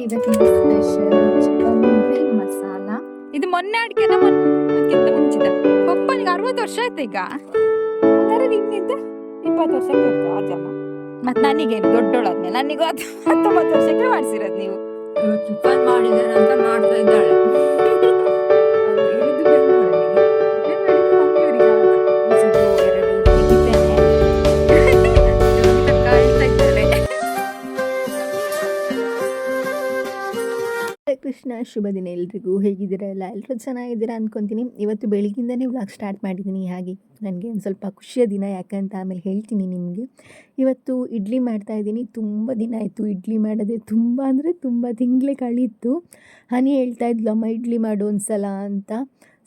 ಇವತ್ತಿನ special chicken gravy masala. ಇದು ಮೊನ್ನೆ ಅಡಿಕೆನ ಮೊನ್ನೆಕ್ಕಿಂತ ಮುಂಚಿತ ಪಪ್ಪನಿಗೆ 60 ವರ್ಷ ಆಯ್ತು ಈಗ. ಹಾಗಾದ್ರೆ ನಿನ್ನಿಂದ 20 ವರ್ಷಕ್ಕೆ ಇರ್ತದೆ ಅಜ್ಜಮ್ಮ. ಮತ್ತೆ ನನಗೇನು ದೊಡ್ಡೋಳಾದ್ಮೇಲೆ ನನಗೂ 19 ವರ್ಷಕ್ಕೆ ಮಾಡಿಸಿರೋದು ನೀವು. ಚಿಕನ್ ಮಾಡಿದ್ದೇನೆ ಅಂತ ಮಾಡ್ತಾ ಇದ್ದಾಳೆ. ಕೃಷ್ಣ ಶುಭ ದಿನ ಎಲ್ರಿಗೂ. ಹೇಗಿದ್ದೀರಾ ಎಲ್ಲರೂ ಚೆನ್ನಾಗಿದ್ದೀರಾ ಅಂದ್ಕೊತೀನಿ. ಇವತ್ತು ಬೆಳಗ್ಗಿಂದನೇ ವ್ಲಾಗ್ ಸ್ಟಾರ್ಟ್ ಮಾಡಿದ್ದೀನಿ. ಹಾಗೆ ನನಗೆ ಒಂದು ಸ್ವಲ್ಪ ಖುಷಿಯ ದಿನ, ಯಾಕಂತ ಆಮೇಲೆ ಹೇಳ್ತೀನಿ ನಿಮಗೆ. ಇವತ್ತು ಇಡ್ಲಿ ಮಾಡ್ತಾಯಿದ್ದೀನಿ. ತುಂಬ ದಿನ ಆಯಿತು ಇಡ್ಲಿ ಮಾಡೋದೇ, ತುಂಬ ಅಂದರೆ ತುಂಬ ತಿಂಗಳೇ ಕಳೀತು. ಹನಿ ಹೇಳ್ತಾ ಇದ್ಲು ಅಮ್ಮ ಇಡ್ಲಿ ಮಾಡು ಒಂದು ಸಲ ಅಂತ.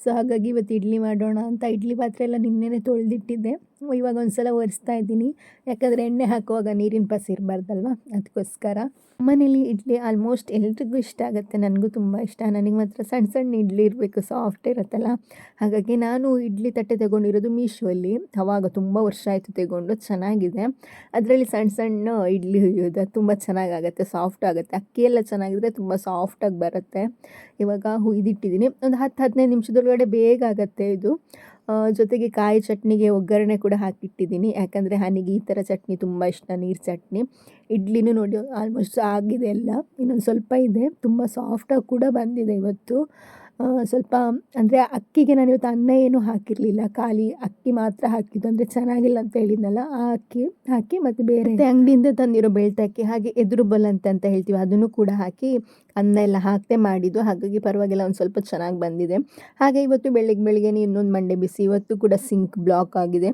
ಸೊ ಹಾಗಾಗಿ ಇವತ್ತು ಇಡ್ಲಿ ಮಾಡೋಣ ಅಂತ ಇಡ್ಲಿ ಪಾತ್ರೆ ಎಲ್ಲ ನಿನ್ನೆನೇ ತೊಳೆದಿಟ್ಟಿದ್ದೆ. ಇವಾಗ ಒಂದು ಸಲ ಒರೆಸ್ತಾ ಇದ್ದೀನಿ, ಯಾಕಂದರೆ ಎಣ್ಣೆ ಹಾಕುವಾಗ ನೀರಿನ ಪಸ ಇರಬಾರ್ದಲ್ವ, ಅದಕ್ಕೋಸ್ಕರ. ಮನೇಲಿ ಇಡ್ಲಿ ಆಲ್ಮೋಸ್ಟ್ ಎಲ್ರಿಗೂ ಇಷ್ಟ ಆಗುತ್ತೆ, ನನಗೂ ತುಂಬ ಇಷ್ಟ. ನನಗೆ ಮಾತ್ರ ಸಣ್ಣ ಸಣ್ಣ ಇಡ್ಲಿ ಇರಬೇಕು, ಸಾಫ್ಟ್ ಇರುತ್ತಲ್ಲ. ಹಾಗಾಗಿ ನಾನು ಇಡ್ಲಿ ತಟ್ಟೆ ತೊಗೊಂಡಿರೋದು ಮೀಶೋಲ್ಲಿ. ಅವಾಗ ತುಂಬ ವರ್ಷ ಆಯಿತು ತೆಗೊಂಡು, ಚೆನ್ನಾಗಿದೆ. ಅದರಲ್ಲಿ ಸಣ್ಣ ಸಣ್ಣ ಇಡ್ಲಿ ಹುಯ್ಯೋದು ತುಂಬ ಚೆನ್ನಾಗಾಗುತ್ತೆ, ಸಾಫ್ಟ್ ಆಗುತ್ತೆ. ಅಕ್ಕಿ ಎಲ್ಲ ಚೆನ್ನಾಗಿದ್ರೆ ತುಂಬ ಸಾಫ್ಟಾಗಿ ಬರುತ್ತೆ. ಇವಾಗ ಹುಯ್ದಿಟ್ಟಿದ್ದೀನಿ. ಒಂದು 10-15 ನಿಮಿಷದೊಳಗಡೆ ಬೇಗ ಆಗುತ್ತೆ ಇದು. ಜೊತೆಗೆ ಕಾಯಿ ಚಟ್ನಿಗೆ ಒಗ್ಗರಣೆ ಕೂಡ ಹಾಕಿಟ್ಟಿದ್ದೀನಿ, ಯಾಕಂದರೆ ಹನಿಗೆ ಈ ಥರ ಚಟ್ನಿ ತುಂಬ ಇಷ್ಟ, ನೀರು ಚಟ್ನಿ. ಇಡ್ಲಿನೂ ನೋಡಿ ಆಲ್ಮೋಸ್ಟ್ ಆಗಿದೆ ಎಲ್ಲ, ಇನ್ನೊಂದು ಸ್ವಲ್ಪ ಇದೆ. ತುಂಬ ಸಾಫ್ಟಾಗಿ ಕೂಡ ಬಂದಿದೆ ಇವತ್ತು. ಸ್ವಲ್ಪ ಅಂದರೆ ಅಕ್ಕಿಗೆ ನಾನು ಇವತ್ತು ಅನ್ನ ಏನೂ ಹಾಕಿರಲಿಲ್ಲ, ಖಾಲಿ ಅಕ್ಕಿ ಮಾತ್ರ ಹಾಕಿದ್ದು. ಅಂದರೆ ಚೆನ್ನಾಗಿಲ್ಲ ಅಂತ ಹೇಳಿದ್ನಲ್ಲ, ಆ ಅಕ್ಕಿ ಹಾಕಿ ಮತ್ತು ಬೇರೆ ಅಂಗಡಿಯಿಂದ ತಂದಿರೋ ಬೇಳ್ತೆ ಅಕ್ಕಿ, ಹಾಗೆ ಎದುರು ಅಂತ ಹೇಳ್ತೀವಿ, ಅದನ್ನು ಕೂಡ ಹಾಕಿ ಅನ್ನ ಎಲ್ಲ ಹಾಕದೆ ಮಾಡಿದ್ದು. ಹಾಗಾಗಿ ಪರವಾಗಿಲ್ಲ, ಒಂದು ಸ್ವಲ್ಪ ಚೆನ್ನಾಗಿ ಬಂದಿದೆ. ಹಾಗೆ ಇವತ್ತು ಬೆಳಿಗ್ಗೆ ಇನ್ನೊಂದು ಮಂಡೆ ಬಿಸಿ. ಇವತ್ತು ಕೂಡ ಸಿಂಕ್ ಬ್ಲಾಕ್ ಆಗಿದೆ.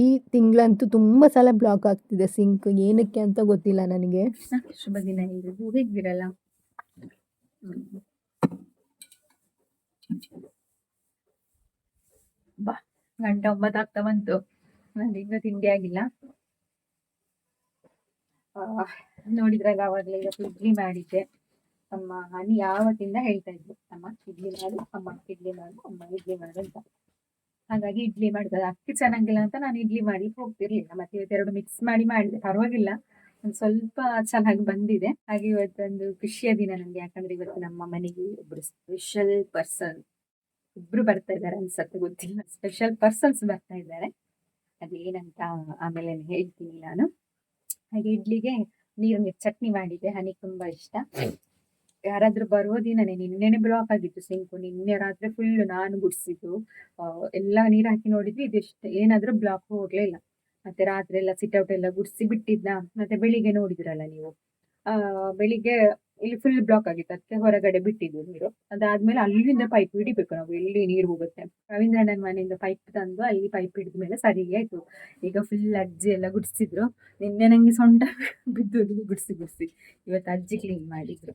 ಈ ತಿಂಗಳಂತೂ ತುಂಬ ಸಲ ಬ್ಲಾಕ್ ಆಗ್ತಿದೆ ಸಿಂಕ್, ಏನಕ್ಕೆ ಅಂತ ಗೊತ್ತಿಲ್ಲ ನನಗೆ. ಶುಭ ದಿನ ಎಲ್ರಿಗೂ, ಹೇಗಿರಲ್ಲ. ಬಾ, 8:09 ಆಗ್ತಾ ಬಂತು, ನನಗೆ ಇನ್ನೂ ತಿಂಡಿ ಆಗಿಲ್ಲ. ನೋಡಿದ್ರಲ್ಲ ಅವಾಗಲೇ ಇವತ್ತು ಇಡ್ಲಿ ಮಾಡಿದ್ದೆ. ಅಮ್ಮ ಹನಿ ಯಾವತ್ತಿಂದ ಹೇಳ್ತಾ ಇದ್ರು, ಅಮ್ಮ ಇಡ್ಲಿ ಮಾಡು, ಅಮ್ಮ ಇಡ್ಲಿ ಮಾಡು, ಅಮ್ಮ ಇಡ್ಲಿ ಮಾಡು ಅಂತ. ಹಾಗಾಗಿ ಇಡ್ಲಿ ಮಾಡಿದೆ. ಅಕ್ಕಿ ಚೆನ್ನಾಗಿಲ್ಲ ಅಂತ ನಾನು ಇಡ್ಲಿ ಮಾಡಿ ಹೋಗ್ತಿರ್ಲಿಲ್ಲ. ಮತ್ತೆ ಇವತ್ತೆರಡು ಮಿಕ್ಸ್ ಮಾಡಿ ಮಾಡಿದೆ, ಪರವಾಗಿಲ್ಲ, ಒಂದು ಸ್ವಲ್ಪ ಚೆನ್ನಾಗಿ ಬಂದಿದೆ. ಹಾಗೆ ಇವತ್ತೊಂದು ಖುಷಿಯ ದಿನ ನನಗೆ, ಯಾಕಂದ್ರೆ ಇವತ್ತು ನಮ್ಮ ಮನೆಗೆ ಒಬ್ರು ಸ್ಪೆಷಲ್ ಪರ್ಸನ್ ಇಬ್ರು ಬರ್ತಾ ಇದ್ದಾರೆ ಅನ್ಸತ್ತೆ, ಗೊತ್ತಿಲ್ಲ. ಸ್ಪೆಷಲ್ ಪರ್ಸನ್ಸ್ ಬರ್ತಾ ಇದ್ದಾರೆ, ಅದೇನಂತ ಆಮೇಲೆ ಹೇಳ್ತೀನಿ ನಾನು. ಹಾಗೆ ಇಡ್ಲಿಗೆ ನೀರು ಚಟ್ನಿ ಮಾಡಿದ್ದೆ, ಹನಿ ತುಂಬಾ ಇಷ್ಟ. ಯಾರಾದ್ರೂ ಬರೋ ದಿನನೇ, ನಿನ್ನೆನೆ ಬ್ಲಾಕ್ ಆಗಿತ್ತು ಸಿಂಕು. ನಿನ್ನೆ ರಾತ್ರಿ ಫುಲ್ ನಾನು ಗುಡ್ಸಿದ್ದು, ಎಲ್ಲ ನೀರು ಹಾಕಿ ನೋಡಿದ್ವಿ, ಇದೆಷ್ಟು ಏನಾದ್ರೂ ಬ್ಲಾಕ್ ಹೋಗ್ಲೇ ಇಲ್ಲ. ಮತ್ತೆ ರಾತ್ರಿ ಎಲ್ಲ ಸಿಟ್ಔಟ್ ಎಲ್ಲ ಗುಡ್ಸಿ ಬಿಟ್ಟಿದ್ನ. ಮತ್ತೆ ಬೆಳಿಗ್ಗೆ ನೋಡಿದ್ರಲ್ಲ ನೀವು, ಬೆಳಿಗ್ಗೆ ಇಲ್ಲಿ ಫುಲ್ ಬ್ಲಾಕ್ ಆಗಿತ್ತು, ಅದಕ್ಕೆ ಹೊರಗಡೆ ಬಿಟ್ಟಿದ್ವಿ ನೀರು. ಅದಾದ್ಮೇಲೆ ಅಲ್ಲಿಂದ ಪೈಪ್ ಹಿಡಿಬೇಕು ನಾವು, ಎಲ್ಲಿ ನೀರು ಹೋಗುತ್ತೆ. ರವೀಂದ್ರಣ್ಣನ ಮನೆಯಿಂದ ಪೈಪ್ ತಂದು ಅಲ್ಲಿ ಪೈಪ್ ಹಿಡಿದ್ಮೇಲೆ ಸರಿ ಆಯ್ತು. ಈಗ ಫುಲ್ ಅಜ್ಜಿ ಎಲ್ಲ ಗುಡ್ಸಿದ್ರು. ನಿನ್ನೆ ನಂಗೆ ಸೊಂಟ ಬಿದ್ದು ಗುಡ್ಸಿ ಇವತ್ತು ಅಜ್ಜಿ ಕ್ಲೀನ್ ಮಾಡಿದ್ರು.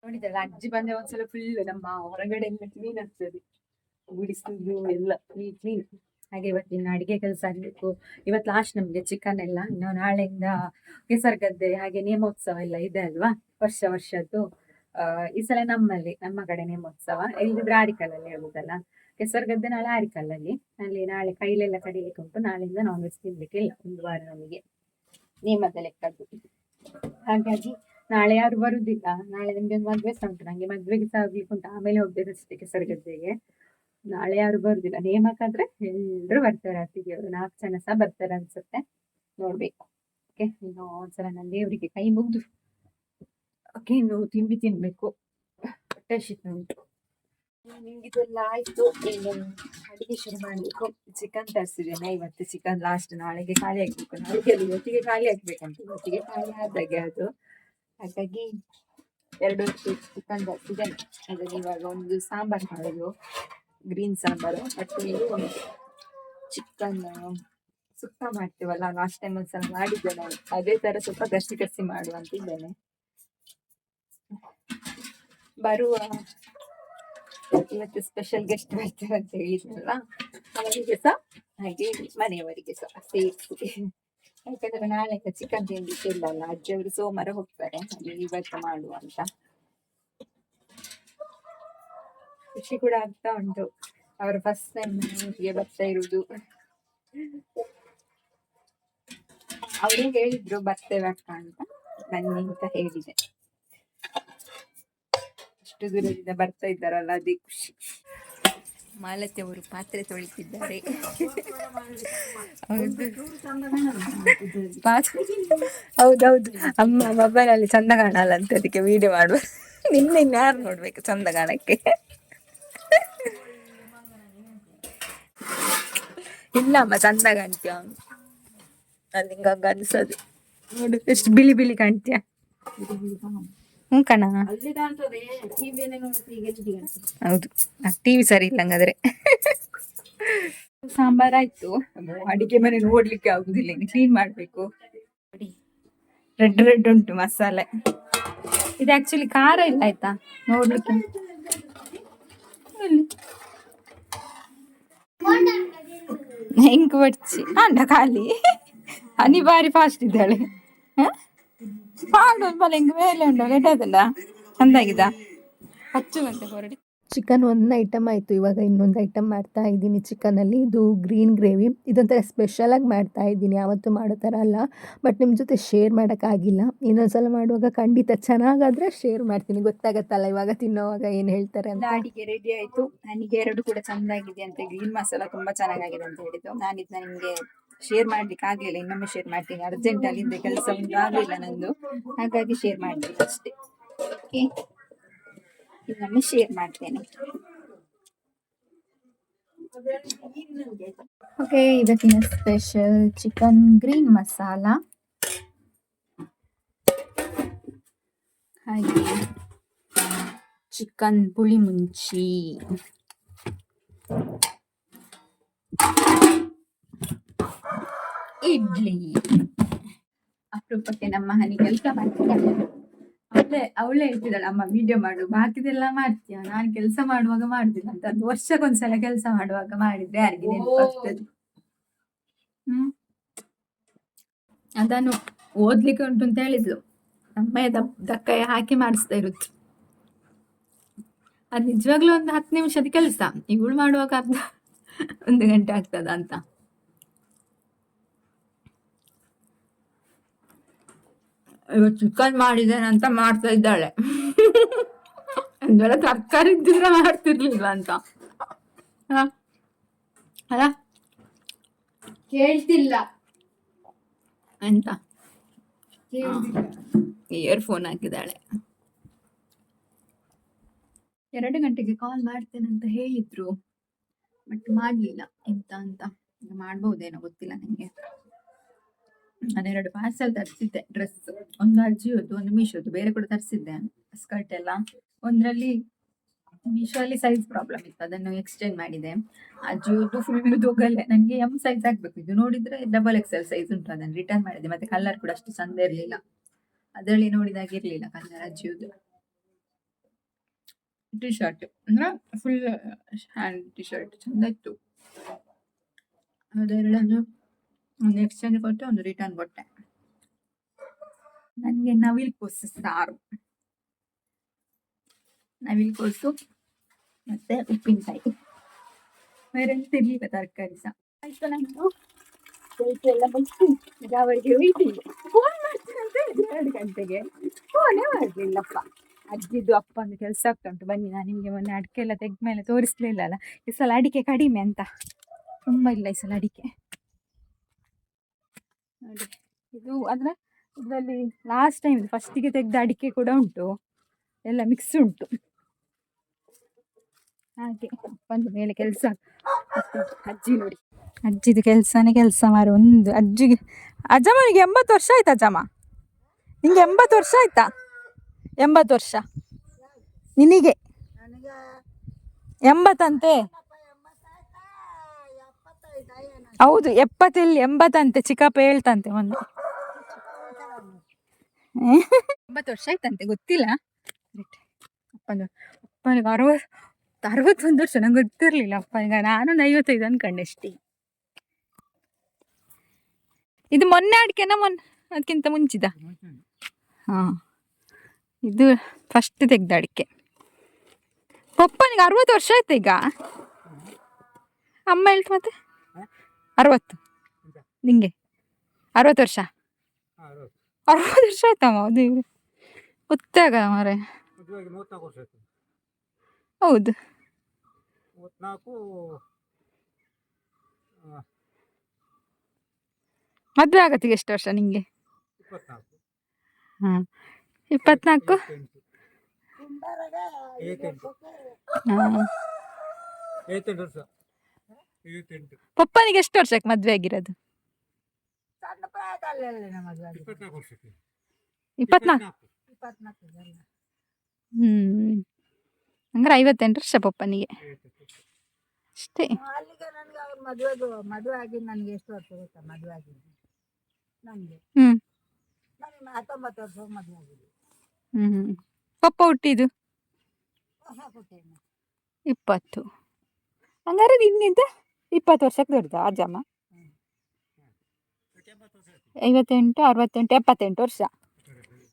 ನೋಡಿದ್ರಲ್ಲ, ಅಜ್ಜಿ ಬಂದೆ ಒಂದ್ಸಲ ಫುಲ್ ನಮ್ಮ ಹೊರಗಡೆ ಎಲ್ಲ ಕ್ಲೀನ್ ಆಗ್ತದೆ, ಗುಡಿಸಿದ್ರು ಎಲ್ಲ ಕ್ಲೀನ್. ಹಾಗೆ ಇವತ್ತಿನ ಅಡಿಗೆ ಕೆಲಸ ಆಗ್ಬೇಕು. ಇವತ್ತು ಲಾಸ್ಟ್ ನಮ್ಗೆ ಚಿಕನ್ ಎಲ್ಲ. ಇನ್ನು ನಾಳೆಯಿಂದ ಕೆಸರುಗದ್ದೆ ಹಾಗೆ ನೇಮೋತ್ಸವ ಎಲ್ಲ ಇದೆ ಅಲ್ವಾ, ವರ್ಷದ್ದು. ಈ ಸಲ ನಮ್ಮ ಕಡೆ ನೇಮೋತ್ಸವ, ಎಲ್ಲಿದ್ರೆ ಆರಿಕಲ್ಲಲ್ಲಿ ಹೇಳುದಲ್ಲ. ಕೆಸರುಗದ್ದೆ ನಾಳೆ ಆರಿಕಲ್ಲಲ್ಲಿ, ಅಲ್ಲಿ ನಾಳೆ ಕೈಲೆಲ್ಲ ಕಡಿಲಿಕ್ಕೆ ಉಂಟು. ನಾಳೆಯಿಂದ ನಾನ್ ವೆಜ್ ತಿನ್ಲಿಕ್ಕಿಲ್ಲ, ಒಂದು ವಾರ ನಮಗೆ ನೇಮದ ಲೆಕ್ಕದ್ದು. ಹಾಗಾಗಿ ನಾಳೆ ಯಾರು ಬರುದಿಲ್ಲ. ನಾಳೆ ನಮ್ಗೆ ಒಂದು ಮದ್ವೆ ಸಹ ಉಂಟು, ನಂಗೆ ಮದ್ವೆಗೆ ಸಹ ಹೋಗ್ಲಿಕ್ಕೆ ಉಂಟು, ಆಮೇಲೆ ಹೋಗ್ಬೇಕಷ್ಟೇ ಕೆಸರುಗದ್ದೆಗೆ. ನಾಳೆ ಯಾರು ಬರುದಿಲ್ಲ. ನೇಮಕ್ಕಾದ್ರೆ ಎಲ್ರು ಬರ್ತಾರೆ, ಅತ್ತಿಗೆ ಅವರು 4 ಜನ ಸಹ ಬರ್ತಾರೆ ಅನ್ಸುತ್ತೆ, ನೋಡ್ಬೇಕು. ಓಕೆ, ಇನ್ನು ಒಂದ್ಸಲ ನಾನು ದೇವರಿಗೆ ಕೈ ಮುಗ್ದು ಓಕೆ, ಇನ್ನು ತಿಂಡಿ ತಿನ್ಬೇಕು, ಹೊಟ್ಟೆ ಹಸಿತಾ ಉಂಟು. ನಿಮ್ಗಿದೆಲ್ಲ ಆಯ್ತು, ಇನ್ನು ಅಡಿಗೆ ಶುರು ಮಾಡ್ಬೇಕು. ಚಿಕನ್ ತರಿಸಿದ್ದೇನೆ ಇವತ್ತು, ಚಿಕನ್ ಲಾಸ್ಟ್, ನಾಳೆಗೆ ಖಾಲಿ ಆಗ್ಬೇಕು. ನಾಳೆಗೆ ಇವತ್ತಿಗೆ ಖಾಲಿ ಆಗ್ಬೇಕಂತ, ಇವತ್ತಿಗೆ ಖಾಲಿ ಆದಾಗೆ ಅದು. ಹಾಗಾಗಿ 2 ಚಿಕನ್ ತರಿಸಿದ್ದೇನೆ. ಅದರಲ್ಲಿ ಇವಾಗ ಒಂದು ಸಾಂಬಾರು ಮಾಡೋದು, ಗ್ರೀನ್ ಸಾಂಬಾರು. ಮತ್ತೆ ಇದು ಚಿಕನ್ ಸುಕ್ಕ ಮಾಡ್ತೀವಲ್ಲ, ಲಾಸ್ಟ್ ಟೈಮ್ ಒಂದ್ಸಲ ಮಾಡಿದ್ದೇನೆ, ಅದೇ ತರ ಸ್ವಲ್ಪ ಕಸಿ ಮಾಡುವಂತಿದ್ದೇನೆ. ಬರುವ ಇವತ್ತು ಸ್ಪೆಷಲ್ ಗೆಸ್ಟ್ ಬರ್ತಾರೆ ಅಂತ ಹೇಳಿದ್ನಲ್ಲ, ಅವರಿಗೆ ಸಹ ಹಾಗೆ ಮನೆಯವರಿಗೆ ಸಹ ಸೇರಿಸಿ. ಯಾಕಂದ್ರೆ ನಾಳೆ ಚಿಕನ್ ತಿಂಡಿಕ್ಕೆ ಇಲ್ಲಲ್ಲ, ಅಜ್ಜಿಯವರು ಸೋಮವಾರ ಹೋಗ್ತಾರೆ, ಹಾಗೆ ಇವತ್ತು ಮಾಡುವ ಅಂತ. ಖುಷಿ ಕೂಡ ಆಗ್ತಾ ಉಂಟು, ಅವರು ಫಸ್ಟ್ ಟೈಮ್ ಮನೆಗೆ ಬರ್ತಾ ಇರುವುದು. ಅವರು ಹೇಳಿದ್ರು ಬರ್ತೇವೆ ಅಕ್ಕ ಅಂತ, ಬನ್ನಿ ಅಂತ ಹೇಳಿದೆ. ಅಷ್ಟು ದೂರದಿಂದ ಬರ್ತಾ ಇದ್ದಾರಲ್ಲ ಅದೇ ಖುಷಿ. ಮಾಲತಿ ಅವರು ಪಾತ್ರೆ ತೊಳಿತಿದ್ದಾರೆ. ಹೌದೌದು, ಅಮ್ಮ ಮೊಬೈಲಲ್ಲಿ ಚಂದ ಕಾಣಲ್ಲ ಅಂತ ಅದಕ್ಕೆ ವಿಡಿಯೋ ಮಾಡುವ. ನಿನ್ನೆ ಯಾರು ನೋಡ್ಬೇಕು ಚಂದ ಕಾಣಕ್ಕೆ? ಇಲ್ಲ ಅಮ್ಮ, ಚಂದ ಕಾಣ್ತೀಯ ಅದು ಹಿಂಗ ಅನ್ಸದು. ನೋಡು ಎಷ್ಟು ಬಿಳಿ ಬಿಳಿ ಕಾಣ್ತೀಯ. ಕಣ ಹೌದು, ಟಿವಿ ಸರಿ ಇಲ್ಲ ಹಂಗಾದ್ರೆ. ಸಾಂಬಾರ್ ಆಯ್ತು, ಅಡಿಗೆ ಮನೆ ನೋಡ್ಲಿಕ್ಕೆ ಆಗುದಿಲ್ಲ, ಇನ್ನು ಕ್ಲೀನ್ ಮಾಡ್ಬೇಕು. ರೆಡ್ ರೆಡ್ ಉಂಟು ಮಸಾಲೆ. ಇದು ಆಕ್ಚುಲಿ ಖಾರ ಇಲ್ಲ ಆಯ್ತಾ ನೋಡ್ಲಿಕ್ಕೆ. ಹೆಂಗ್ ಬಡ್ಚಿ ಅಂಡ ಖಾಲಿ ಹನಿ ಬಾರಿ ಫಾಸ್ಟ್ ಇದ್ದಾಳೆ. ಹಾಡು ಬಲ ಹಿಂಗ್ ಮೇಲೆ ಉಂಟು ರೆಡ್ ಅದಲ್ಲ, ಚಂದಾಗಿದ ಹಚ್ಚು ಗಂಟೆ ಹೊರಡಿ. ಚಿಕನ್ ಒಂದು ಐಟಮ್ ಆಯಿತು. ಇವಾಗ ಇನ್ನೊಂದು ಐಟಮ್ ಮಾಡ್ತಾ ಇದ್ದೀನಿ ಚಿಕನಲ್ಲಿ. ಇದು ಗ್ರೀನ್ ಗ್ರೇವಿ. ಇದೊಂಥರ ಸ್ಪೆಷಲಾಗಿ ಮಾಡ್ತಾ ಇದ್ದೀನಿ, ಯಾವತ್ತೂ ಮಾಡೋ ಥರ ಅಲ್ಲ. ಬಟ್ ನಿಮ್ಮ ಜೊತೆ ಶೇರ್ ಮಾಡೋಕ್ಕಾಗಿಲ್ಲ. ಇನ್ನೊಂದ್ಸಲ ಮಾಡುವಾಗ ಖಂಡಿತ ಚೆನ್ನಾಗಾದರೆ ಶೇರ್ ಮಾಡ್ತೀನಿ, ಗೊತ್ತಾಗತ್ತಲ್ಲ ಇವಾಗ ತಿನ್ನೋವಾಗ ಏನು ಹೇಳ್ತಾರೆ ಅಂತ. ಅಡಿಗೆ ರೆಡಿ ಆಯ್ತು. ನನಗೆ ಎರಡು ಕೂಡ ಚಂದಾಗಿದೆ ಅಂತ, ಗ್ರೀನ್ ಮಸಾಲ ತುಂಬಾ ಚೆನ್ನಾಗಿದೆ ಅಂತ ಹೇಳಿದ್ದು. ನಾನು ಇದನ್ನ ನಿಮ್ಗೆ ಶೇರ್ ಮಾಡ್ಲಿಕ್ಕೆ ಆಗ್ಲಿಲ್ಲ, ಇನ್ನೊಮ್ಮೆ ಶೇರ್ ಮಾಡ್ತೀನಿ. ಅರ್ಜೆಂಟ್ ಅಲ್ಲಿಂದ ಕೆಲಸ ಒಂದು ಆಗಲಿಲ್ಲ ನಂದು, ಹಾಗಾಗಿ ಶೇರ್ ಮಾಡ್ತೀನಿ ಅಷ್ಟೇ. ಇನ್ನೊಮ್ಮೆ ಶೇರ್ ಮಾಡ್ತೇನೆ. ಓಕೆ, ಇವತ್ತಿನ ಸ್ಪೆಷಲ್ ಚಿಕನ್ ಗ್ರೀನ್ ಮಸಾಲ, ಹಾಗೆ ಚಿಕನ್ ಪುಳಿ ಮುಂಚಿ, ಇಡ್ಲಿ. ಅಪರೂಪಕ್ಕೆ ನಮ್ಮ ಹನಿ ಕೆಲಸ ಮಾಡ್ತಿದ್ದಾಳೆ. ಅವಳೇ ಹೇಳ್ತಿದ್ದಾಳೆ, ಅಮ್ಮ ವಿಡಿಯೋ ಮಾಡು, ಬಾಕಿದೆಲ್ಲ ಮಾಡ್ತೀಯ, ನಾನು ಕೆಲಸ ಮಾಡುವಾಗ ಮಾಡುದಿಲ್ಲ ಅಂತ. ಅದು ವರ್ಷಕ್ಕೊಂದ್ಸಲ ಕೆಲಸ ಮಾಡುವಾಗ ಮಾಡಿದ್ರೆ ಯಾರಿಗೆ ನೆನಪಾಗ್ತದೆ. ಅದನ್ನು ಓದ್ಲಿಕ್ಕೆ ಉಂಟು ಅಂತ ಹೇಳಿದ್ಲು, ಅಮ್ಮ ದಕ್ಕಯ್ಯ ಹಾಕಿ ಮಾಡಿಸ್ತಾ ಇರುತ್ತು. ಅದು ನಿಜವಾಗ್ಲೂ ಒಂದು 10 ನಿಮಿಷದ ಕೆಲಸ, ಇವಳು ಮಾಡುವಾಗ ಅರ್ಧ 1 ಗಂಟೆ ಆಗ್ತದ ಅಂತ. ಇವತ್ತು ಚಿಕನ್ ಮಾಡಿದ್ದೇನೆ ಅಂತ ಮಾಡ್ತಾ ಇದ್ದಾಳೆ. ಒಂದೊಳ್ಳೆ ತರಕಾರಿ ಇದ್ದಿದ್ರೆ ಮಾಡ್ತಿರ್ಲಿಲ್ವ ಅಂತ. ಅಲ್ಲ ಕೇಳ್ತಿಲ್ಲ ಅಂತ ಇಯರ್ಫೋನ್ ಹಾಕಿದ್ದಾಳೆ. 2 ಗಂಟೆಗೆ ಕಾಲ್ ಮಾಡ್ತೇನೆ ಅಂತ ಹೇಳಿದ್ರು, ಬಟ್ ಮಾಡ್ಲಿಲ್ಲ. ಎಂತ ಅಂತ ಮಾಡ್ಬಹುದೇನೋ ಗೊತ್ತಿಲ್ಲ ನಂಗೆ. ನಾನು 2 ಪಾರ್ಸಲ್ ತರಿಸಿದ್ದೆ, ಡ್ರೆಸ್, ಒಂದು ಅಜ್ಜಿಯದ್ದು, ಒಂದು ಮೀಶೋದು, ಬೇರೆ ಕೂಡ ತರಿಸಿದ್ದೆ ಸ್ಕರ್ಟ್ ಎಲ್ಲ. ಒಂದ್ರಲ್ಲಿ ಮೀಶೋ ಅಲ್ಲಿ ಸೈಜ್ ಪ್ರಾಬ್ಲಮ್ ಇತ್ತು, ಅದನ್ನು ಎಕ್ಸ್ಚೇಂಜ್ ಮಾಡಿದೆ. ಅಜ್ಜಿಯದ್ದು ಫುಲ್ ದೊಗಲ್ಲೆ, ನನಗೆ ಎಂ ಸೈಜ್ ಆಗ್ಬೇಕು, ಇದು ನೋಡಿದ್ರೆ XXL ಸೈಜ್ ಉಂಟು, ಅದನ್ನು ರಿಟರ್ನ್ ಮಾಡಿದೆ. ಮತ್ತೆ ಕಲರ್ ಕೂಡ ಅಷ್ಟು ಚಂದ ಇರ್ಲಿಲ್ಲ, ಅದರಲ್ಲಿ ನೋಡಿದಾಗ ಇರ್ಲಿಲ್ಲ ಕಲರ್ ಅಜ್ಜಿಯದ್ದು. ಟಿ ಶರ್ಟ್ ಅಂದ್ರೆ ಫುಲ್ ಹ್ಯಾಂಡ್ ಟಿ ಶರ್ಟ್ ಚಂದ ಇತ್ತು. ಅದೆರಡನ್ನು ಒಂದು ಎಕ್ಸ್ಚೇಂಜ್ ಕೊಟ್ಟೆ, ಒಂದು ರಿಟರ್ನ್ ಕೊಟ್ಟೆ. ನನಗೆ ನವಿಲ್ ಕೋಸು ಸಾರು, ನವಿಲ್ ಕೋಸು ಮತ್ತೆ ಉಪ್ಪಿನಕಾಯಿ, ಬೇರೆ ಎಂತ ಇರ್ಲಿಲ್ಲ ತರಕಾರಿ ಸಹ. ಆಯ್ತು, ನಾನು ಕೆಲಸ ಎಲ್ಲ ಮುಗಿಸಿ ಅವರಿಗೆ ವೈಟಿಂಗ್. ಫೋನ್ ಮಾಡ್ತೀನಿ ಅಂತ ಹೇಳಿದೆ 2 ಗಂಟೆಗೆ, ಫೋನೇ ಮಾಡಲಿಲ್ಲಪ್ಪ. ಅಜ್ಜಿದ್ದು ಅಪ್ಪಂದು ಕೆಲಸ ಆಗ್ತಾ ಉಂಟು. ಬನ್ನಿ, ನಾನು ನಿಮಗೆ ಮೊನ್ನೆ ಅಡಿಕೆ ಎಲ್ಲ ತೆಗ್ದ್ಮೇಲೆ ತೋರಿಸ್ಲಿಲ್ಲ ಅಲ್ಲ, ಈ ಸಲ ಅಡಿಕೆ ಕಡಿಮೆ ಅಂತ, ತುಂಬ ಇಲ್ಲ ಈ ಸಲ ಅಡಿಕೆ. ನೋಡಿ, ಇದು ಅಂದ್ರೆ ಇದರಲ್ಲಿ ಲಾಸ್ಟ್ ಟೈಮ್ ಫಸ್ಟಿಗೆ ತೆಗೆದ ಅಡಿಕೆ ಕೂಡ ಉಂಟು, ಎಲ್ಲ ಮಿಕ್ಸ್ ಉಂಟು. ಹಾಗೆ ಅಪ್ಪಂದು ಮೇಲೆ ಕೆಲಸ. ಅಜ್ಜಿ ನೋಡಿ, ಅಜ್ಜಿದು ಕೆಲಸನೇ ಕೆಲಸ ಮಾರು. ಒಂದು ಅಜ್ಜಿಗೆ, ಅಜ್ಜಮ್ಮನಿಗೆ 80 ವರ್ಷ ಆಯ್ತಾ? ಅಜ್ಜಮ್ಮ ನಿಂಗೆ 80 ವರ್ಷ ಆಯ್ತಾ? 80 ವರ್ಷ ನಿನಗೆ? 80 ಅಂತೆ. ಹೌದು, 70 80 ಅಂತೆ, ಚಿಕ್ಕಪ್ಪ ಹೇಳ್ತಂತೆ ಮೊನ್ನೆ. 80 ವರ್ಷ ಆಯ್ತಂತೆ, ಗೊತ್ತಿಲ್ಲ. ಅಪ್ಪನಿಗೆ 61 ವರ್ಷ, ನಂಗೆ ಗೊತ್ತಿರ್ಲಿಲ್ಲ ಅಪ್ಪನಿಗೆ. ನಾನೊಂದು 55 ಅನ್ಕಂಡೆ ಅಷ್ಟೇ. ಇದು ಮೊನ್ನೆ ಅಡಿಕೆನ ಅದಕ್ಕಿಂತ ಮುಂಚಿದ? ಹಾ, ಇದು ಫಸ್ಟ್ ತೆಗ್ದ ಅಡಿಕೆ. ಪಪ್ಪನಿಗೆ 60 ವರ್ಷ ಆಯ್ತು ಈಗ. ಅಮ್ಮ ಹೇಳ್ತು ಮತ್ತೆ 60, ನಿಂಗೆ 60 ವರ್ಷ. 60 ವರ್ಷ ಆಯ್ತಮ್ಮ ಅದು ಗೊತ್ತಾಗ ಮಾರೆ. ಮದುವೆಗೆ 34 ವರ್ಷ ಆಯ್ತು. ಹೌದು 34 ಮದ್ವೆ ಆಗತ್ತಿಗೆ ಎಷ್ಟು ವರ್ಷ ನಿಂಗೆ? 24 ಹಾಂ 24 ಹಾಂ 58 ವರ್ಷ 58 ಪಪ್ಪನಿಗೆ ಎಷ್ಟು ವರ್ಷಕ್ಕೆ ಮದ್ವೆ ಆಗಿರೋದು? 24 ವರ್ಷಕ್ಕೆ 24 ಹಂಗಾರೆ 58 ವರ್ಷ ಪಪ್ಪನಿಗೆ ಅಷ್ಟೇ. ಅಲ್ಲಿಗೆ ನನಗೆ ಅವ್ರ ಮದುವೆ ಆಗಿ ನನಗೆ ಎಷ್ಟು ವರ್ಷ ಗೊತ್ತಾ ಮದುವೆ ಆಗಿದ್ದು ನನಗೆ ಹ್ಞೂ ನನಗೆ 19 ವರ್ಷ ಮದುವೆ ಆಗಿದೆ. ಪಪ್ಪ ಹುಟ್ಟಿದ್ದು ಹೊಸ ಕೊಟ್ಟೇನು 20. ಹಂಗಾರೆ ನಿನ್ಗಿಂತ 20 ವರ್ಷಕ್ಕೆ ದೊಡ್ಡದ ಅಜ್ಜಮ್ಮ. 58 68 78 ವರ್ಷ.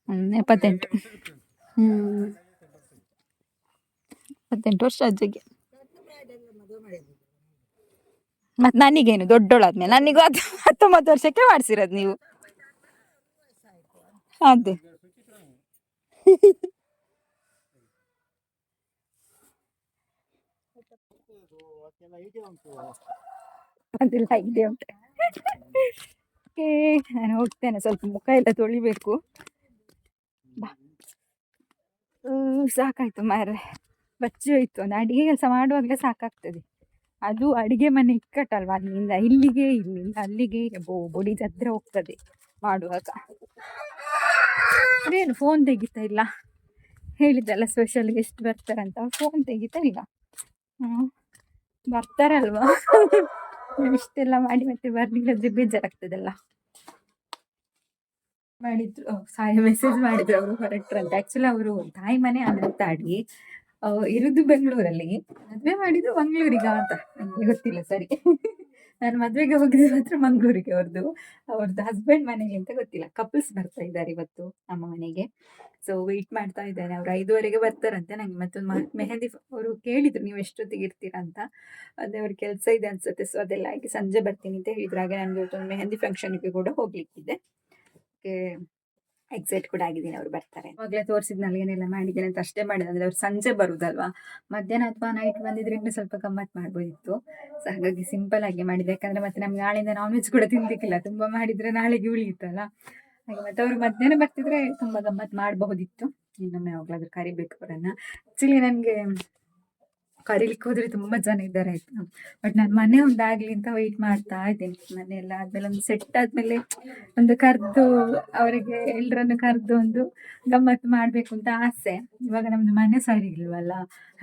78 78 ವರ್ಷ ಅಜ್ಜಿಗೆ. ಮದುವೆ ಮಾಡಿದ್ದು ಮತ್ತು ನನಗೇನು ದೊಡ್ಡೋಳಾದ್ಮೇಲೆ ನನಗೂ 19 ವರ್ಷಕ್ಕೆ ಮಾಡಿಸಿರೋದು ನೀವು. ಅದೇ ಅದೆಲ್ಲ ಇದೆ ಉಂಟು. ಓಕೆ ನಾನು ಹೋಗ್ತೇನೆ, ಸ್ವಲ್ಪ ಮುಖ ಎಲ್ಲ ತೊಳಿಬೇಕು. ಬಾ ಸಾಕಾಯ್ತು ಮಾರ್ರೆ, ಬಚ್ಚಿ ಹೋಯ್ತು. ಒಂದು ಅಡುಗೆ ಕೆಲಸ ಮಾಡುವಾಗಲೇ ಸಾಕಾಗ್ತದೆ. ಅದು ಅಡುಗೆ ಮನೆ ಇಕ್ಕಟ್ಟಲ್ವ, ಅಲ್ಲಿಂದ ಇಲ್ಲಿಗೆ ಇಲ್ಲಿಂದ ಅಲ್ಲಿಗೆ ಬೊಡಿ ಜದ್ರ ಹೋಗ್ತದೆ ಮಾಡುವಾಗ. ಅದೇನು ಫೋನ್ ತೆಗಿತಾ ಇಲ್ಲ, ಹೇಳಿದ್ದಲ್ಲ ಸ್ಪೆಷಲ್ ಗೆಸ್ಟ್ ಬರ್ತಾರಂತ, ಫೋನ್ ತೆಗಿತಾ ಇಲ್ಲ. ಬರ್ತಾರಲ್ವಾ ಇಷ್ಟೆಲ್ಲ ಮಾಡಿ ಮತ್ತೆ ಬರ್ಲಿಲ್ಲದ್ರೆ ಬೇಜಾರಾಗ್ತದಲ್ಲ. ಮಾಡಿದ್ರು ಮೆಸೇಜ್ ಮಾಡಿದ್ರು, ಅವರು ಹೊರಟ್ರಂತೆ. ಆ್ಯಕ್ಚುಲಿ ಅವರು ತಾಯಿ ಮನೆ ಅನಂತಾಡಿ ಇರೋದು ಬೆಂಗಳೂರಲ್ಲಿ, ಮದುವೆ ಮಾಡಿದ್ದು ಮಂಗಳೂರಿಗ ಅಂತ ನನಗೆ ಗೊತ್ತಿಲ್ಲ ಸರಿ. ನಾನು ಮದುವೆಗೆ ಹೋಗಿದ್ದು ಮಾತ್ರ ಮಂಗಳೂರಿಗೆ, ಅವ್ರದ್ದು ಹಸ್ಬೆಂಡ್ ಮನೆಗೆ ಅಂತ ಗೊತ್ತಿಲ್ಲ. ಕಪಲ್ಸ್ ಬರ್ತಾ ಇದ್ದಾರೆ ಇವತ್ತು ನಮ್ಮ ಮನೆಗೆ. ಸೊ ವೆಯ್ಟ್ ಮಾಡ್ತಾ ಇದ್ದೇನೆ, ಅವ್ರು 5:30ಗೆ ಬರ್ತಾರಂತೆ. ನಂಗೆ ಮತ್ತೊಂದು ಮೆಹಂದಿ ಅವರು ಕೇಳಿದ್ರು ನೀವು ಎಷ್ಟೊತ್ತಿಗೆ ಇರ್ತೀರಾ ಅಂತ. ಅದೇ ಅವ್ರ ಕೆಲಸ ಇದೆ ಅನ್ಸುತ್ತೆ, ಸೊ ಅದೆಲ್ಲ ಆಗಿ ಸಂಜೆ ಬರ್ತೀನಿ ಅಂತ ಹೇಳಿದ್ರು. ಹಾಗೆ ನನಗೆ ಇವತ್ತೊಂದು ಮೆಹಂದಿ ಫಂಕ್ಷನ್ಗೆ ಕೂಡ ಹೋಗ್ಲಿಕ್ಕಿದೆ. ಓಕೆ ಎಕ್ಸೈಟ್ ಕೂಡ ಆಗಿದ್ದೀನಿ ಅವ್ರು ಬರ್ತಾರೆ. ಅವಾಗಲೇ ತೋರಿಸಿದ್ನಲ್ಲ ಏನೆಲ್ಲ ಮಾಡಿದ್ದೇನೆ ಅಂತ, ಅಷ್ಟೇ ಮಾಡಿದೆ. ಅಂದರೆ ಅವ್ರು ಸಂಜೆ ಬರುದಲ್ವಾ, ಮಧ್ಯಾಹ್ನ ಅಥವಾ ನೈಟ್ ಬಂದಿದ್ರೆ ಇನ್ನೂ ಸ್ವಲ್ಪ ಗಮ್ಮತ್ತು ಮಾಡ್ಬೋದಿತ್ತು. ಸೊ ಹಾಗಾಗಿ ಸಿಂಪಲ್ ಆಗಿ ಮಾಡಿದೆ, ಯಾಕಂದರೆ ಮತ್ತೆ ನಮ್ಗೆ ನಾಳೆಯಿಂದ ನಾನ್ ವೆಜ್ ಕೂಡ ತಿನ್ಲಿಕ್ಕಿಲ್ಲ. ತುಂಬ ಮಾಡಿದರೆ ನಾಳೆಗೆ ಉಳಿಯುತ್ತಲ್ಲ, ಹಾಗೆ ಮತ್ತೆ ಅವರು ಮಧ್ಯಾಹ್ನ ಬರ್ತಿದ್ರೆ ತುಂಬ ಗಮ್ಮತ್ತು ಮಾಡಬಹುದಿತ್ತು. ಇನ್ನೊಮ್ಮೆ ಯಾವಾಗಲಾದ್ರೂ ಕರಿಬೇಕು ಅವರನ್ನು. ಆ್ಯಕ್ಚುಲಿ ನನಗೆ ಕರೀಲಿಕ್ಕೆ ಹೋದರೆ ತುಂಬ ಜನ ಇದ್ದಾರೆ ಆಯಿತು, ಬಟ್ ನಾನು ಮನೆ ಒಂದಾಗಲಿ ಅಂತ ವೆಯ್ಟ್ ಮಾಡ್ತಾ ಇದ್ದೀನಿ. ಮನೆ ಎಲ್ಲ ಆದಮೇಲೆ ಒಂದು ಸೆಟ್ ಆದಮೇಲೆ ಒಂದು ಕರೆದು ಅವರಿಗೆ ಎಲ್ಲರನ್ನು ಕರೆದು ಒಂದು ಗಮ್ಮತ್ತು ಮಾಡಬೇಕು ಅಂತ ಆಸೆ. ಇವಾಗ ನಮ್ಮದು ಮನೆ ಸರಿ ಇಲ್ವಲ್ಲ,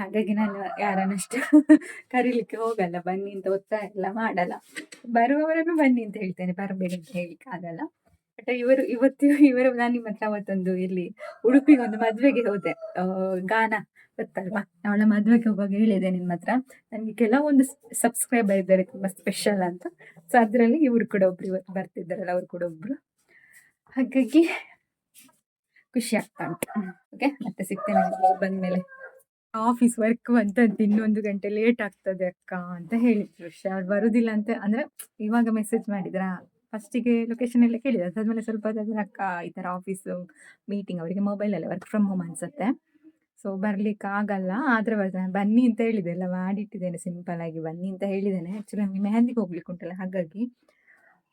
ಹಾಗಾಗಿ ನಾನು ಯಾರನ್ನಷ್ಟು ಕರೀಲಿಕ್ಕೆ ಹೋಗಲ್ಲ. ಬನ್ನಿ ಅಂತ ಒತ್ತಾಯ ಎಲ್ಲ ಮಾಡಲ್ಲ, ಬರುವವರನ್ನು ಬನ್ನಿ ಅಂತ ಹೇಳ್ತೇನೆ, ಬರಬೇಡಿ ಅಂತ ಹೇಳಿಕ್ಕೆ ಆಗಲ್ಲ. ಬಟ್ ಇವರು ನಾನು ನಿಮ್ಮ ಹತ್ರ ಅವತ್ತೊಂದು ಇಲ್ಲಿ ಉಡುಪಿಗೆ ಒಂದು ಮದುವೆಗೆ ಹೋದೆ, ಗಾನ ಗೊತ್ತಲ್ವಾ, ಅವಳ ಮದುವೆಗೆ ಹೋಗುವಾಗ ಹೇಳಿದೆ ನಿಮ್ಮ ಹತ್ರ, ನನಗೆ ಕೆಲವೊಂದು ಸಬ್ಸ್ಕ್ರೈಬರ್ ಇದ್ದಾರೆ ತುಂಬ ಸ್ಪೆಷಲ್ ಅಂತ. ಸೊ ಅದರಲ್ಲಿ ಇವರು ಕೂಡ ಒಬ್ರು ಇವತ್ತು ಬರ್ತಿದ್ದಾರಲ್ಲ, ಅವರು ಕೂಡ ಒಬ್ರು, ಹಾಗಾಗಿ ಖುಷಿ ಆಗ್ತಾ ಉಂಟು. ಓಕೆ ಮತ್ತೆ ಸಿಗ್ತೇನೆ ಬಂದಮೇಲೆ. ಆಫೀಸ್ ವರ್ಕ್ ಅಂತದ್ದು 1 ಗಂಟೆ ಲೇಟ್ ಆಗ್ತದೆ ಅಕ್ಕ ಅಂತ ಹೇಳಿದ್ರು. ಅವ್ರು ಬರೋದಿಲ್ಲ ಅಂತ, ಅಂದರೆ ಇವಾಗ ಮೆಸೇಜ್ ಮಾಡಿದ್ರಾ, ಫಸ್ಟಿಗೆ ಲೊಕೇಶನ್ ಎಲ್ಲ ಕೇಳಿದೆ. ಅದಾದಮೇಲೆ ಸ್ವಲ್ಪ ಅದಾದ್ರೆ ಅಕ್ಕ ಈ ಥರ ಆಫೀಸು ಮೀಟಿಂಗ್, ಅವರಿಗೆ ಮೊಬೈಲಲ್ಲೇ ವರ್ಕ್ ಫ್ರಮ್ ಹೋಮ್ ಅನಿಸುತ್ತೆ, ಸೊ ಬರಲಿಕ್ಕೆ ಆಗಲ್ಲ, ಆದರೆ ಬರ್ತಾನೆ ಬನ್ನಿ ಅಂತ ಹೇಳಿದೆ, ಎಲ್ಲ ಮಾಡಿಟ್ಟಿದ್ದೇನೆ ಸಿಂಪಲ್ಲಾಗಿ ಬನ್ನಿ ಅಂತ ಹೇಳಿದ್ದೇನೆ. ಆ್ಯಕ್ಚುಲಿ ನಮಗೆ ಮೆಹಂದಿಗೆ ಹೋಗ್ಲಿಕ್ಕೆ ಉಂಟಲ್ಲ, ಹಾಗಾಗಿ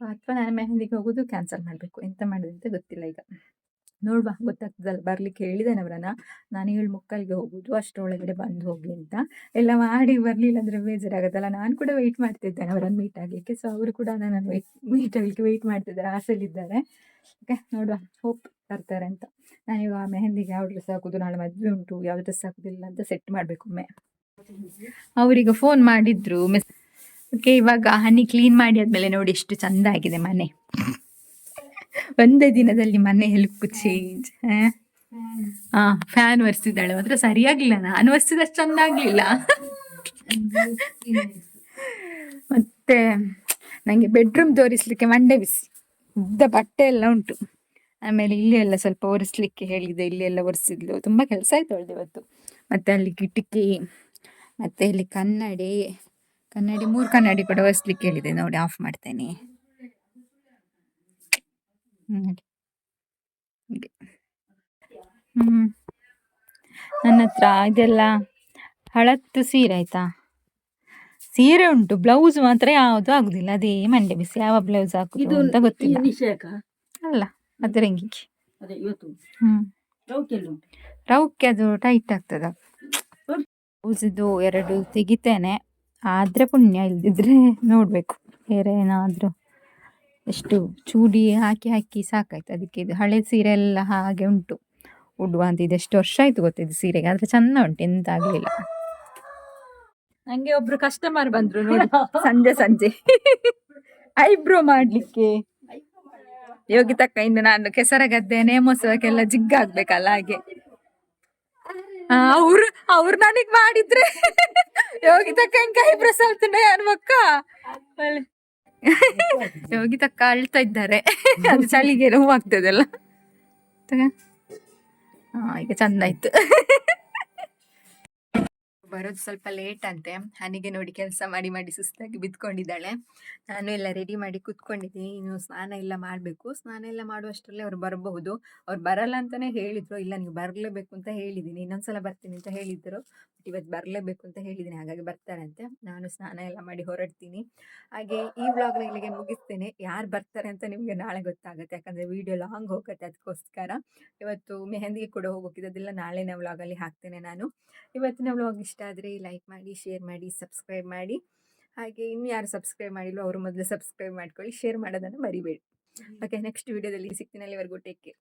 ಅಥವಾ ನಾನು ಮೆಹಂದಿಗೆ ಹೋಗೋದು ಕ್ಯಾನ್ಸಲ್ ಮಾಡಬೇಕು, ಎಂತ ಮಾಡೋದು ಅಂತ ಗೊತ್ತಿಲ್ಲ. ಈಗ ನೋಡುವ, ಗೊತ್ತಾಗ್ತದಲ್ಲ. ಬರಲಿಕ್ಕೆ ಹೇಳಿದ್ದೇನೆ ಅವರನ್ನು, ನಾನು 7:45ಗೆ ಹೋಗೋದು, ಅಷ್ಟರೊಳಗಡೆ ಬಂದು ಹೋಗಿ ಅಂತ. ಎಲ್ಲ ಮಾಡಿ ಬರಲಿಲ್ಲ ಅಂದರೆ ಬೇಜಾರಾಗುತ್ತಲ್ಲ. ನಾನು ಕೂಡ ವೆಯ್ಟ್ ಮಾಡ್ತಿದ್ದೇನೆ ಅವರನ್ನು ಮೀಟ್ ಆಗಲಿಕ್ಕೆ, ಸೊ ಅವರು ಕೂಡ ನನ್ನನ್ನು ಮೀಟ್ ಆಗಲಿಕ್ಕೆ ವೆಯ್ಟ್ ಮಾಡ್ತಿದ್ದಾರೆ, ಆಸೆಯಲ್ಲಿದ್ದಾರೆ. ಓಕೆ ನೋಡುವ, ಹೋಪ್ ಬರ್ತಾರೆ ಅಂತ. ನಾನಿವಾಗ ಮೆಹಂದಿಗೆ ಯಾವ ಡ್ರೆಸ್ ಹಾಕೋದು, ನಾಳೆ ಮದುವೆ ಉಂಟು, ಯಾವ ಡ್ರೆಸ್ ಹಾಕೋದಿಲ್ಲ ಅಂತ ಸೆಟ್ ಮಾಡಬೇಕು ಒಮ್ಮೆ. ಅವರಿಗೆ ಫೋನ್ ಮಾಡಿದ್ರು ಓಕೆ ಇವಾಗ ಹನಿ ಕ್ಲೀನ್ ಮಾಡಿ ಆದಮೇಲೆ ನೋಡಿ ಎಷ್ಟು ಚೆಂದ ಆಗಿದೆ ಮನೆ. ಒಂದೇ ದಿನದಲ್ಲಿ ಮನೆ ಹೆಲ್ಪ್ ಚೇಂಜ್. ಫ್ಯಾನ್ ಒರೆಸಿದ್ದಾಳೆ, ಮಾತ್ರ ಸರಿಯಾಗಲಿಲ್ಲ, ನಾನು ಒರೆಸಿದಷ್ಟು ಚೆಂದ ಆಗಲಿಲ್ಲ. ಮತ್ತೆ ನನಗೆ ಬೆಡ್ರೂಮ್ ತೋರಿಸ್ಲಿಕ್ಕೆ ಮಂಡೆ ಬಿಸಿ, ಉದ್ದ ಬಟ್ಟೆ ಎಲ್ಲ ಉಂಟು. ಆಮೇಲೆ ಇಲ್ಲಿ ಎಲ್ಲ ಸ್ವಲ್ಪ ಒರೆಸ್ಲಿಕ್ಕೆ ಹೇಳಿದೆ, ಇಲ್ಲಿ ಎಲ್ಲ ಒರೆಸಿದ್ಲು, ತುಂಬ ಕೆಲಸ ಆಯ್ತು ಅವಳದು ಇವತ್ತು. ಮತ್ತು ಅಲ್ಲಿ ಕಿಟಕಿ, ಮತ್ತು ಇಲ್ಲಿ ಕನ್ನಡಿ 3 ಕನ್ನಡಿ ಕೂಡ ಒರೆಸ್ಲಿಕ್ಕೆ ಹೇಳಿದೆ. ನೋಡಿ ಆಫ್ ಮಾಡ್ತೇನೆ ನೋಡಿ. ಹ್ಮ್ ನನ್ನ ಹತ್ರ ಇದೆಲ್ಲ ಹಳತ್ತು ಸೀರೆ ಆಯ್ತಾ, ಸೀರೆ ಉಂಟು, ಬ್ಲೌಸ್ ಮಾತ್ರ ಯಾವುದು ಆಗುದಿಲ್ಲ. ಅದೇ ಮಂಡೆ ಬಿಸಿ, ಯಾವ ಬ್ಲೌಸ್ ಹಾಕುದು ಅಂತ ಗೊತ್ತಿಲ್ಲ. ಅಲ್ಲ ಅದು ರಂಗಿಗೆ. ಹ್ಮ್ ರೌಕೆ ಅದು ಟೈಟ್ ಆಗ್ತದ. ಬ್ಲೌಸಿದು 2 ತೆಗಿತೇನೆ, ಆದ್ರೆ ಪುಣ್ಯ, ಇಲ್ದಿದ್ರೆ ನೋಡ್ಬೇಕು ಬೇರೆ ಏನಾದ್ರು. ಎಷ್ಟು ಚೂಡಿ ಹಾಕಿ ಹಾಕಿ ಸಾಕಾಯ್ತು. ಅದಕ್ಕೆ ಇದು ಹಳೆ ಸೀರೆ ಎಲ್ಲ ಹಾಗೆ ಉಂಟು ಉಡುವ ಅಂತ. ಇದು ಎಷ್ಟು ವರ್ಷ ಆಯ್ತು ಗೊತ್ತಿದ್ದು ಸೀರೆಗೆ, ಆದ್ರೆ ಚಂದ ಉಂಟು, ಎಂತ ಆಗ್ಲಿಲ್ಲ. ನಂಗೆ ಒಬ್ರು ಕಸ್ಟಮರ್ ಬಂದ್ರು ನೋಡಿ ಸಂಜೆ ಐಬ್ರೋ ಮಾಡ್ಲಿಕ್ಕೆ. ಯೋಗಿತಕ್ಕ ಇನ್ನು ನಾನು ಕೆಸರಗದ್ದೆ ನೇಮೋತ್ಸವಕ್ಕೆಲ್ಲ ಜಿಗ್ಗಾಗ್ಬೇಕಲ್ಲ, ಹಾಗೆ ಅವ್ರು ನನಗ್ ಮಾಡಿದ್ರೆ ಯೋಗಿತಕ್ಕ ಐಬ್ರೋ ಸಲ್ತುಂಡೆ ಅನ್ಬಕ್ಕ. ಯೋಗಿತಕ್ಕ ಅಳ್ತಾ ಇದ್ದಾರೆ, ಅದು ಚಳಿಗೆ ನೋವು ಆಗ್ತದಲ್ಲ. ಈಗ ಚಂದ ಆಯ್ತು. ಬರೋದು ಸ್ವಲ್ಪ ಲೇಟ್ ಅಂತೆ. ಹನಿಗೆ ನೋಡಿ ಕೆಲಸ ಮಾಡಿ ಮಾಡಿ ಸುಸ್ತಾಗಿ ಬಿದ್ಕೊಂಡಿದ್ದಾಳೆ. ನಾನು ಎಲ್ಲ ರೆಡಿ ಮಾಡಿ ಕೂತ್ಕೊಂಡಿದ್ದೀನಿ. ಇನ್ನು ಸ್ನಾನ ಎಲ್ಲ ಮಾಡಬೇಕು. ಸ್ನಾನ ಎಲ್ಲ ಮಾಡುವಷ್ಟರಲ್ಲೇ ಅವ್ರು ಬರಬಹುದು. ಅವ್ರು ಬರಲ್ಲ ಅಂತಾನೆ ಹೇಳಿದ್ರು. ಇಲ್ಲ ನೀವು ಬರಲೇಬೇಕು ಅಂತ ಹೇಳಿದ್ದೀನಿ, ಇನ್ನೊಂದ್ಸಲ ಬರ್ತೀನಿ ಅಂತ ಹೇಳಿದ್ರು. ಬಟ್ ಇವತ್ತು ಬರಲೇಬೇಕು ಅಂತ ಹೇಳಿದ್ದೀನಿ, ಹಾಗಾಗಿ ಬರ್ತಾರಂತೆ. ನಾನು ಸ್ನಾನ ಎಲ್ಲ ಮಾಡಿ ಹೊರಡ್ತೀನಿ. ಹಾಗೆ ಈ ವ್ಲಾಗ್ನ ಇಲ್ಲಿಗೆ ಮುಗಿಸ್ತೇನೆ. ಯಾರು ಬರ್ತಾರೆ ಅಂತ ನಿಮಗೆ ನಾಳೆ ಗೊತ್ತಾಗುತ್ತೆ, ಯಾಕಂದರೆ ವಿಡಿಯೋ ಲಾಂಗ್ ಹೋಗುತ್ತೆ. ಅದಕ್ಕೋಸ್ಕರ ಇವತ್ತು ಮೆಹಂದಿಗೆ ಕೂಡ ಹೋಗೋಕ್ಕಿದೆ, ಅದೆಲ್ಲ ನಾಳೆನ ವ್ಲಾಗಲ್ಲಿ ಹಾಕ್ತೇನೆ ನಾನು. ಇವತ್ತಿನ ವ್ಲಾಗ್ ಇಷ್ಟ ಆದರೆ ಲೈಕ್ ಮಾಡಿ, ಶೇರ್ ಮಾಡಿ, ಸಬ್ಸ್ಕ್ರೈಬ್ ಮಾಡಿ. ಹಾಗೆ ಇನ್ನು ಯಾರು ಸಬ್ಸ್ಕ್ರೈಬ್ ಮಾಡಿಲ್ವೋ ಅವರು ಮೊದಲು ಸಬ್ಸ್ಕ್ರೈಬ್ ಮಾಡ್ಕೊಳ್ಳಿ, ಶೇರ್ ಮಾಡೋದನ್ನು ಮರಿಬೇಡಿ. ಓಕೆ, ನೆಕ್ಸ್ಟ್ ವಿಡಿಯೋದಲ್ಲಿ ಸಿಗ್ತೀನಿ. ಅಲ್ಲಿವರೆಗೂ ಟೇಕ್ ಕೇರ್.